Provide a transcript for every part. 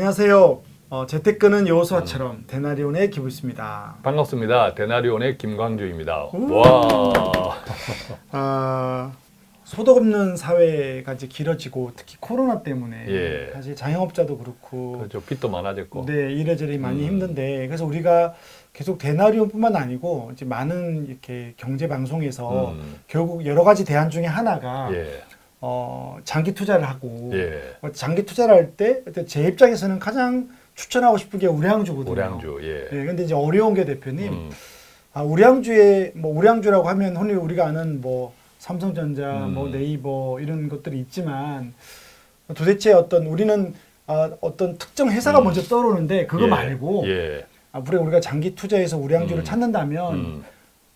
안녕하세요. 재테크는 여호수아처럼 데나리온의 기부있습니다. 반갑습니다. 데나리온의 김광주입니다. 오. 와. 소득 없는 사회가 이제 길어지고 특히 코로나 때문에 예. 사실 자영업자도 그렇고 그렇죠. 빚도 많아졌고. 네, 이래저래 많이 힘든데 그래서 우리가 계속 데나리온뿐만 아니고 이제 많은 이렇게 경제 방송에서 결국 여러 가지 대안 중에 하나가 예. 장기 투자를 하고 예. 장기 투자를 할 때 제 입장에서는 가장 추천하고 싶은 게 우량주거든요. 우량주. 예. 네, 근데 이제 어려운 게 대표님, 우량주에 뭐 우량주라고 하면 흔히 우리가 아는 뭐 삼성전자, 뭐 네이버 이런 것들이 있지만 도대체 우리는 어떤 특정 회사가 먼저 떠오르는데 그거 예. 말고 예. 앞으로 우리가 장기 투자해서 우량주를 찾는다면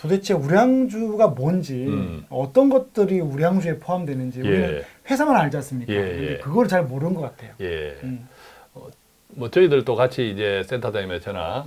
도대체 우량주가 뭔지 어떤 것들이 우량주에 포함되는지 예. 우리는 회사만 알지 않습니까? 예. 근데 그걸 잘 모르는 것 같아요. 예. 뭐 저희들도 같이 이제 센터장님의 저나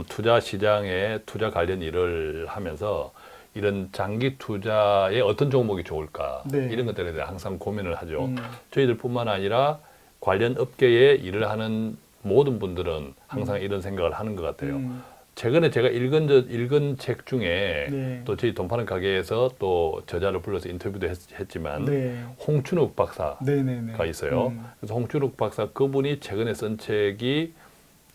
투자 시장에 투자 관련 일을 하면서 이런 장기 투자에 어떤 종목이 좋을까 네. 이런 것들에 대해 항상 고민을 하죠. 저희들뿐만 아니라 관련 업계에 일을 하는 모든 분들은 항상 이런 생각을 하는 것 같아요. 최근에 제가 읽은 책 중에 네. 또 저희 돈 파는 가게에서 또 저자를 불러서 인터뷰도 했지만 네. 홍춘욱 박사가 네네네. 있어요. 그래서 홍춘욱 박사 그분이 최근에 쓴 책이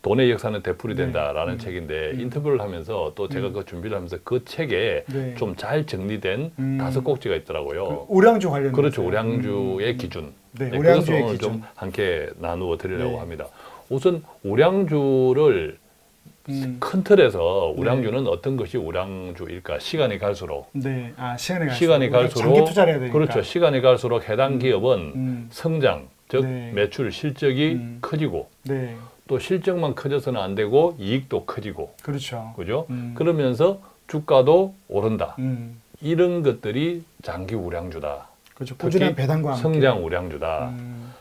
돈의 역사는 되풀이 된다라는 책인데 인터뷰를 하면서 또 제가 그 준비를 하면서 그 책에 네. 좀 잘 정리된 5꼭지가 있더라고요. 우량주 관련 그렇죠. 우량주의 기준. 네, 네, 우량주의 그것을 오늘 기준. 좀 함께 나누어 드리려고 네. 합니다. 우선 우량주를 큰 틀에서 우량주는 어떤 것이 우량주일까? 시간이 갈수록 네, 시간이 시간이 갈수록 장기 투자를 해야 되니까. 그렇죠. 시간이 갈수록 해당 기업은 성장, 즉 네. 매출 실적이 커지고 네, 또 실적만 커져서는 안 되고 이익도 커지고 그렇죠. 그죠? 그러면서 주가도 오른다. 이런 것들이 장기 우량주다. 그렇죠. 꾸준한 배당과 함께. 성장 우량주다.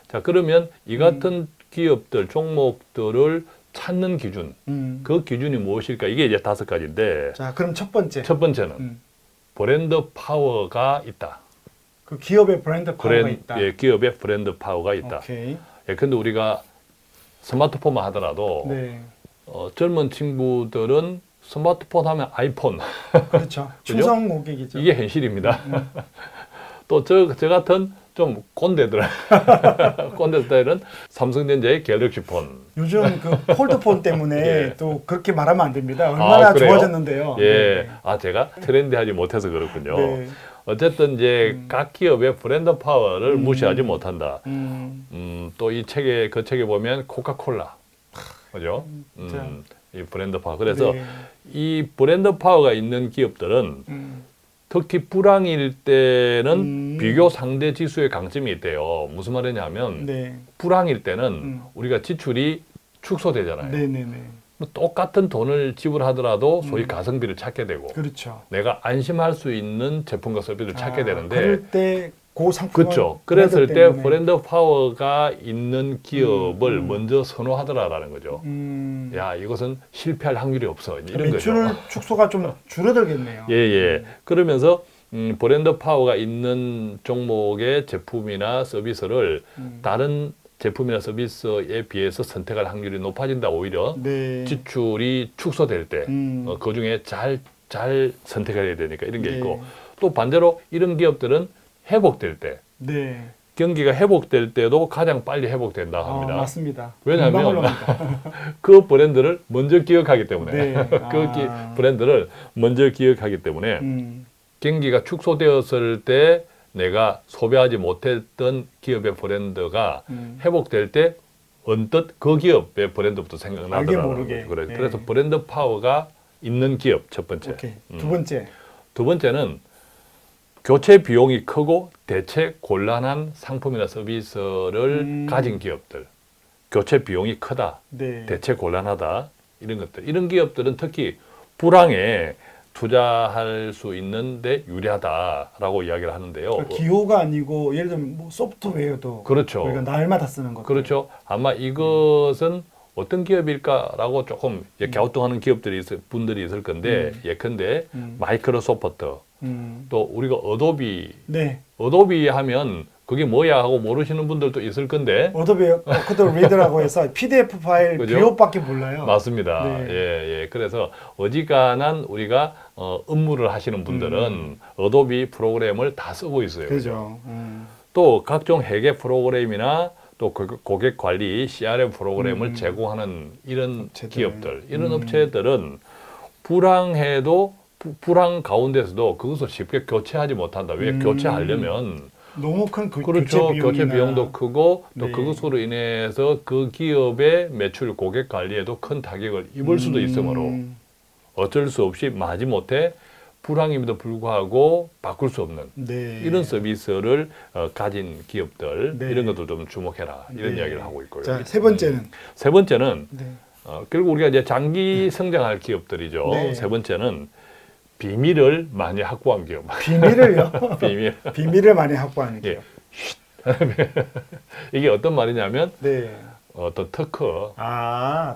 자, 그러면 이 같은 기업들, 종목들을 찾는 기준, 그 기준이 무엇일까? 이게 이제 5가지인데 자, 그럼 첫 번째. 첫 번째는 브랜드 파워가 있다. 그 기업의 브랜드 파워가 있다. 예, 기업의 브랜드 파워가 있다. 오케이. 예, 근데 우리가 스마트폰만 하더라도 네, 젊은 친구들은 스마트폰 하면 아이폰. 그렇죠. 그죠? 충성 고객이죠. 이게 현실입니다. 또 저 같은 좀 꼰대들, 꼰대들은 삼성전자의 갤럭시 폰. 요즘 그 폴드폰 때문에 예. 또 그렇게 말하면 안 됩니다. 얼마나 그래요? 좋아졌는데요. 예. 제가 트렌디하지 못해서 그렇군요. 네. 어쨌든 이제 각 기업의 브랜드 파워를 무시하지 못한다. 또 이 책에, 그 책에 보면 코카콜라. 그죠? 진짜. 이 브랜드 파워. 그래서 네. 이 브랜드 파워가 있는 기업들은 특히 불황일 때는 비교 상대 지수의 강점이 있대요. 무슨 말이냐면 네. 불황일 때는 우리가 지출이 축소되잖아요. 네네네. 똑같은 돈을 지불하더라도 소위 가성비를 찾게 되고 그렇죠. 내가 안심할 수 있는 제품과 서비스를 찾게 되는데 그럴 때 그 상품 그렇죠. 그랬을 때 브랜드 파워가 있는 기업을 먼저 선호하더라라는 거죠. 야, 이것은 실패할 확률이 없어. 이런 매출 거죠. 축소가 좀 줄어들겠네요. 예, 예. 그러면서 브랜드 파워가 있는 종목의 제품이나 서비스를 다른 제품이나 서비스에 비해서 선택할 확률이 높아진다. 오히려 네. 지출이 축소될 때 그중에 잘 선택해야 되니까 이런 게 네. 있고 또 반대로 이런 기업들은 회복될 때 네. 경기가 회복될 때도 가장 빨리 회복된다 합니다. 맞습니다. 왜냐하면 금방 올라갑니다. 그 브랜드를 먼저 기억하기 때문에 네. 그 브랜드를 먼저 기억하기 때문에 경기가 축소되었을 때 내가 소비하지 못했던 기업의 브랜드가 회복될 때 언뜻 그 기업의 브랜드부터 알게 생각나더라고요. 모르게. 그래서 브랜드 파워가 있는 기업 첫 번째. 오케이. 두 번째. 두 번째는 교체 비용이 크고 대체 곤란한 상품이나 서비스를 가진 기업들. 교체 비용이 크다. 네. 대체 곤란하다. 이런 것들. 이런 기업들은 특히 불황에 투자할 수 있는데 유리하다라고 이야기를 하는데요. 그러니까 기호가 아니고 예를 들면 뭐 소프트웨어도 그렇죠. 우리가 날마다 쓰는 것. 그렇죠. 아마 이것은 어떤 기업일까라고 조금 갸우뚱하는 분들이 있을 건데 예컨대 마이크로소프트 또 우리가 어도비 네. 어도비 하면 그게 뭐야 하고 모르시는 분들도 있을 건데 어도비 코드 리더라고 해서 PDF 파일 그죠? 비용밖에 몰라요. 맞습니다. 네. 예. 그래서 어지간한 우리가 업무를 하시는 분들은 어도비 프로그램을 다 쓰고 있어요. 그죠. 또 각종 회계 프로그램이나 또 고객 관리 CRM 프로그램을 제공하는 이런 업체들. 기업들, 이런 업체들은 불황해도 불황 가운데서도 그것을 쉽게 교체하지 못한다. 왜 교체하려면 너무 큰 그렇죠. 교체 비용이나. 비용도 크고 또 네. 그것으로 인해서 그 기업의 매출 고객 관리에도 큰 타격을 입을 수도 있으므로 어쩔 수 없이 마지못해 불황임에도 불구하고 바꿀 수 없는 네. 이런 서비스를 가진 기업들 네. 이런 것들 좀 주목해라 이런 네. 이야기를 하고 있고요. 자, 세 번째는 세 번째는 네. 결국 우리가 이제 장기 성장할 기업들이죠. 네. 세 번째는 비밀을 많이 확보한 기업. 비밀을요. 비밀. 비밀을 많이 확보하는 예. 기업. 이게 어떤 말이냐면 네. 어떤 특허,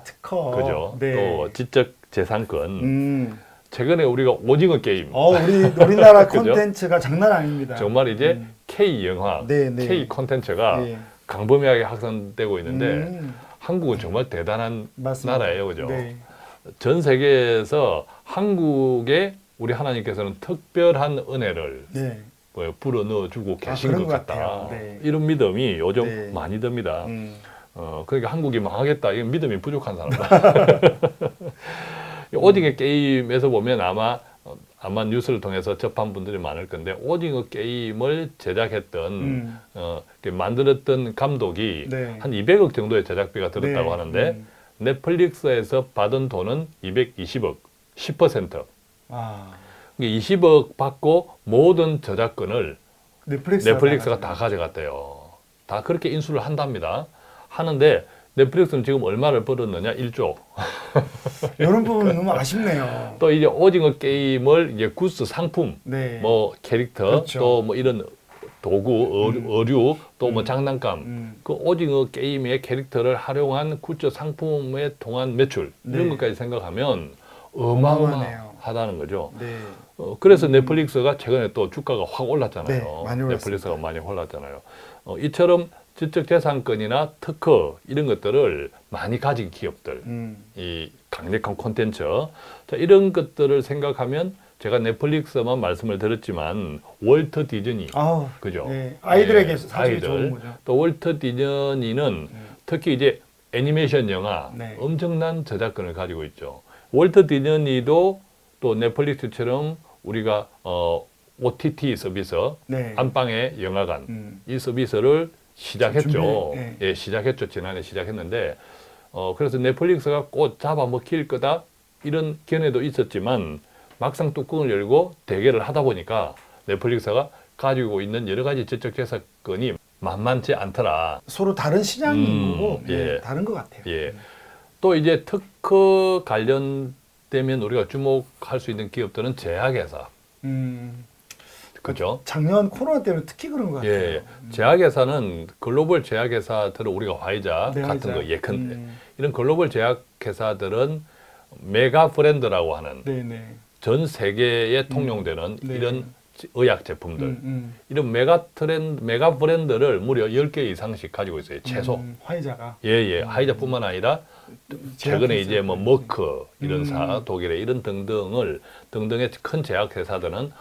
특허. 그죠? 네. 또 지적 재산권. 최근에 우리가 오징어 게임 우리나라 그죠? 콘텐츠가 장난 아닙니다. 정말 이제 K 영화, 네, 네. K 콘텐츠가 네. 광범위하게 확산되고 있는데 음, 한국은 정말 대단한 맞습니다. 나라예요, 그죠? 네. 전 세계에서 한국에 우리 하나님께서는 특별한 은혜를 네. 불어 넣어주고 계신 그런 것 것 같다. 같아요. 네. 이런 믿음이 요즘 네. 많이 듭니다. 음, 그러니까 한국이 망하겠다. 이건 믿음이 부족한 사람들. 오징어 게임에서 보면 아마 뉴스를 통해서 접한 분들이 많을 건데 오징어 게임을 제작했던 이렇게 만들었던 감독이 네. 한 200억 정도의 제작비가 들었다고 네. 하는데 넷플릭스에서 받은 돈은 220억, 10%. 아, 20억 받고 모든 저작권을 넷플릭스가 넷플릭스가 다 가져갔대요. 다 그렇게 인수를 한답니다. 하는데 넷플릭스는 지금 얼마를 벌었느냐? 1조. 이런 부분은 너무 아쉽네요. 또 이제 오징어 게임을 이제 구스 상품, 네. 뭐 캐릭터, 그렇죠. 또 뭐 이런 도구, 어류, 또 뭐 장난감, 그 오징어 게임의 캐릭터를 활용한 굿즈 상품에 통한 매출 이런 네. 것까지 생각하면 어마어마하네요. 어마어마하다는 거죠. 네. 그래서 넷플릭스가 최근에 또 주가가 확 올랐잖아요. 네, 많이 올랐습니다. 넷플릭스가 많이 올랐잖아요. 이처럼 지적재산권이나 특허 이런 것들을 많이 가진 기업들, 이 강력한 콘텐츠, 자, 이런 것들을 생각하면 제가 넷플릭스만 말씀을 드렸지만 월트 디즈니, 아우, 그죠? 네. 아이들에게 예, 사실 좋은 아이들. 거죠. 또 월트 디즈니는 특히 이제 애니메이션 영화 네. 엄청난 저작권을 가지고 있죠. 월트 디즈니도 또 넷플릭스처럼 우리가 OTT 서비스, 네. 안방의 영화관 이 서비스를 시작했죠. 준비, 예, 시작했죠. 지난해 시작했는데 그래서 넷플릭스가 꼭 잡아먹힐 거다 이런 견해도 있었지만 막상 뚜껑을 열고 대결을 하다 보니까 넷플릭스가 가지고 있는 여러 가지 지적 재산권이 만만치 않더라. 서로 다른 시장인 거고 예. 네, 다른 것 같아요. 예. 또 이제 특허 관련되면 우리가 주목할 수 있는 기업들은 제약회사. 그죠? 작년 코로나 때문에 특히 그런 것 같아요. 예. 제약회사는 글로벌 제약회사들은 우리가 화이자 네, 같은 화이자. 거 예컨대 이런 글로벌 제약회사들은 메가 브랜드라고 하는 네네. 전 세계에 통용되는 네. 이런 의약 제품들 이런 메가 브랜드를 무려 10개 이상씩 가지고 있어요. 최소. 화이자가. 예. 화이자뿐만 아니라 최근에 제약회사. 이제 뭐 머크 이런 독일의 이런 등등의 큰 제약회사들은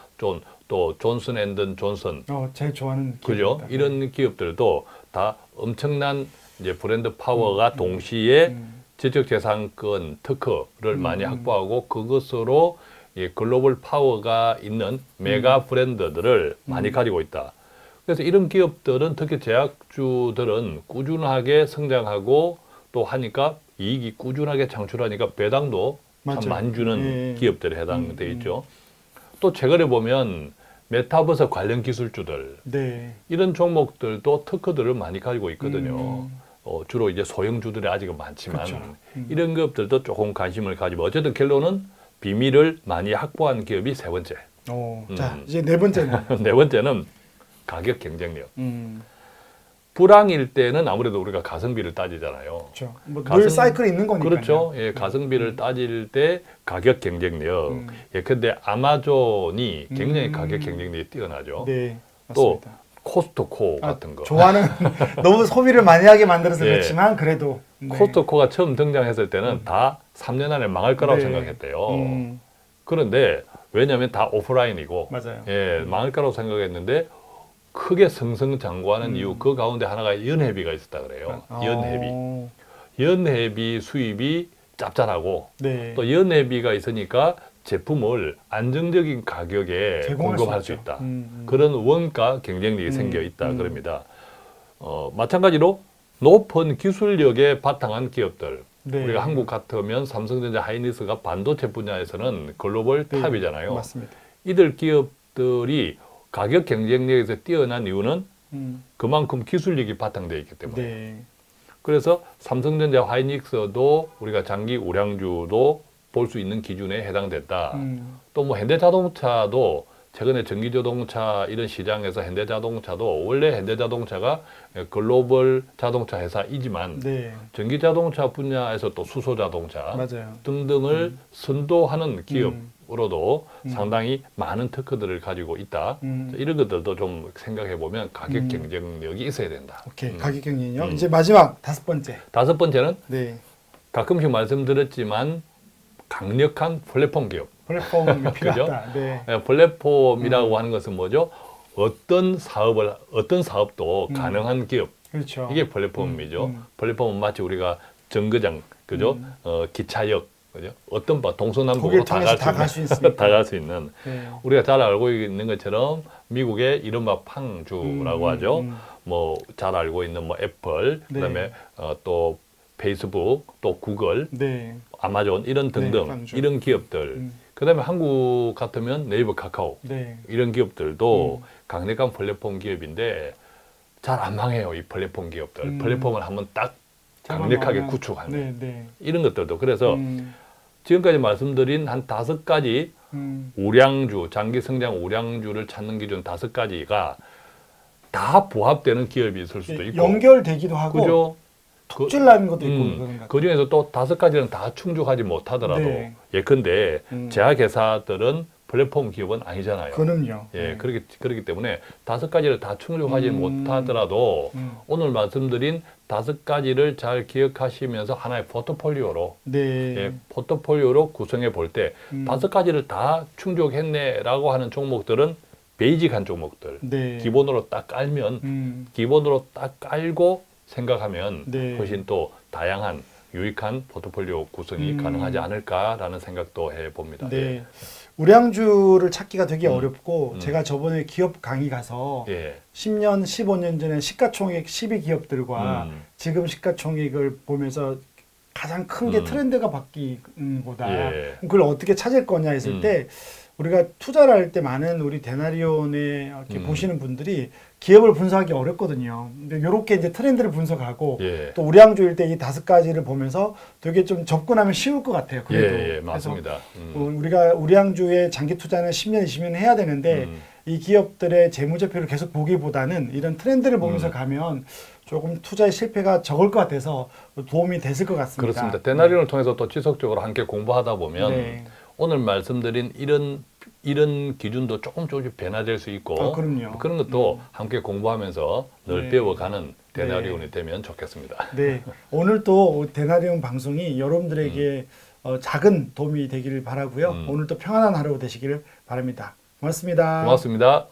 또 존슨앤든존슨 제일 좋아하는 그죠? 기업입니다. 이런 기업들도 다 엄청난 이제 브랜드 파워가 동시에 지적재산권 특허를 많이 확보하고 그것으로 이 글로벌 파워가 있는 메가 브랜드들을 많이 가지고 있다. 그래서 이런 기업들은 특히 제약주들은 꾸준하게 성장하고 또 하니까 이익이 꾸준하게 창출하니까 배당도 맞아요. 참 많이 주는 예. 기업들에 해당돼 있죠. 또 최근에 보면 메타버스 관련 기술주들 네. 이런 종목들도 특허들을 많이 가지고 있거든요. 주로 이제 소형주들이 아직은 많지만 그렇죠. 이런 기업들도 조금 관심을 가지고 어쨌든 결론은 비밀을 많이 확보한 기업이 세 번째. 자, 이제 네 번째는. 네 번째는 가격 경쟁력. 불황일 때는 아무래도 우리가 가성비를 따지잖아요. 그렇죠. 늘 사이클이 있는 거니까요. 그렇죠. 예, 가성비를 따질 때 가격 경쟁력. 예, 근데 아마존이 굉장히 가격 경쟁력이 뛰어나죠. 네, 또 맞습니다. 코스트코 같은 거. 좋아하는 너무 소비를 많이 하게 만들어서 예. 그렇지만 그래도 네. 코스트코가 처음 등장했을 때는 다 3년 안에 망할 거라고 네. 생각했대요. 그런데 왜냐하면 다 오프라인이고 맞아요. 예, 망할 거라고 생각했는데 크게 승승장구하는 이유 그 가운데 하나가 연회비가 있었다 그래요. 연회비. 연회비 수입이 짭짤하고 네. 또 연회비가 있으니까 제품을 안정적인 가격에 제공할 공급할 수 수 있죠. 있다. 그런 원가 경쟁력이 생겨 있다 그럽니다. 마찬가지로 높은 기술력에 바탕한 기업들. 네. 우리가 한국 같으면 삼성전자 하이닉스가 반도체 분야에서는 글로벌 네. 탑이잖아요. 맞습니다. 이들 기업들이 가격 경쟁력에서 뛰어난 이유는 그만큼 기술력이 바탕되어 있기 때문에. 네. 그래서 삼성전자 하이닉스도 우리가 장기 우량주도 볼 수 있는 기준에 해당됐다. 또 뭐 현대자동차도 최근에 전기자동차 이런 시장에서 현대자동차도 원래 현대자동차가 글로벌 자동차 회사이지만 네. 전기자동차 분야에서 또 수소자동차 맞아요. 등등을 선도하는 기업으로도 상당히 많은 특허들을 가지고 있다. 이런 것들도 좀 생각해 보면 가격 경쟁력이 있어야 된다. 오케이. 가격 경쟁력. 이제 마지막 5번째. 5번째는 네. 가끔씩 말씀드렸지만 강력한 플랫폼 기업. 플랫폼이 필요하다. 네. 플랫폼이라고 하는 것은 뭐죠? 어떤 사업도 가능한 기업. 그렇죠. 이게 플랫폼이죠. 플랫폼은 마치 우리가 정거장, 그죠? 기차역, 그죠? 어떤 동서남북으로 다 갈 수 있는, 다 갈 수 있는. 네. 우리가 잘 알고 있는 것처럼 미국의 이른바 팡주라고 하죠. 뭐 잘 알고 있는 뭐 애플, 네. 그다음에 또 페이스북, 또 구글, 네. 아마존 이런 등등 팡주. 이런 기업들. 그다음에 한국 같으면 네이버, 카카오 네. 이런 기업들도 강력한 플랫폼 기업인데 잘 안 망해요. 이 플랫폼 기업들. 플랫폼을 한번 딱 강력하게 구축하는 네, 네. 이런 것들도. 그래서 지금까지 말씀드린 한 5가지 우량주, 장기 성장 우량주를 찾는 기준 5가지가 다 부합되는 기업이 있을 수도 있고 연결되기도 하고 그죠? 톡줄 나는 것도 있고 그런 것 그 중에서 또 5가지는 다 충족하지 못하더라도 네. 예컨대 제약회사들은 플랫폼 기업은 아니잖아요. 그럼요. 예, 그렇기 때문에 5가지를 다 충족하지 못하더라도 오늘 말씀드린 5가지를 잘 기억하시면서 하나의 포트폴리오로 네. 예, 포트폴리오로 구성해 볼 때 5가지를 다 충족했네라고 하는 종목들은 베이직한 종목들. 네. 기본으로 딱 깔면 기본으로 딱 깔고 생각하면 네. 훨씬 또 다양한 유익한 포트폴리오 구성이 가능하지 않을까라는 생각도 해봅니다. 네. 우량주를 찾기가 되게 어렵고 제가 저번에 기업 강의 가서 예. 10년, 15년 전에 시가총액 12기업들과 지금 시가총액을 보면서 가장 큰 게 트렌드가 바뀐 거다. 예. 그걸 어떻게 찾을 거냐 했을 때 우리가 투자를 할 때 많은 우리 데나리온에 이렇게 보시는 분들이 기업을 분석하기 어렵거든요. 근데 이렇게 이제 트렌드를 분석하고 예. 또 우량주일 때 이 5가지를 보면서 되게 좀 접근하면 쉬울 것 같아요. 그래도. 예, 예, 맞습니다. 우리가 우량주의 장기 투자는 10년, 20년 해야 되는데 이 기업들의 재무제표를 계속 보기보다는 이런 트렌드를 보면서 가면 조금 투자의 실패가 적을 것 같아서 도움이 됐을 것 같습니다. 그렇습니다. 데나리온을 통해서 또 지속적으로 함께 공부하다 보면 네. 오늘 말씀드린 이런 기준도 조금씩 변화될 수 있고 그럼요. 그런 것도 함께 공부하면서 늘 네. 배워가는 데나리온이 되면 좋겠습니다. 네, 오늘 또 데나리온 방송이 여러분들에게 작은 도움이 되기를 바라고요. 오늘 또 평안한 하루 되시기를 바랍니다. 고맙습니다. 고맙습니다.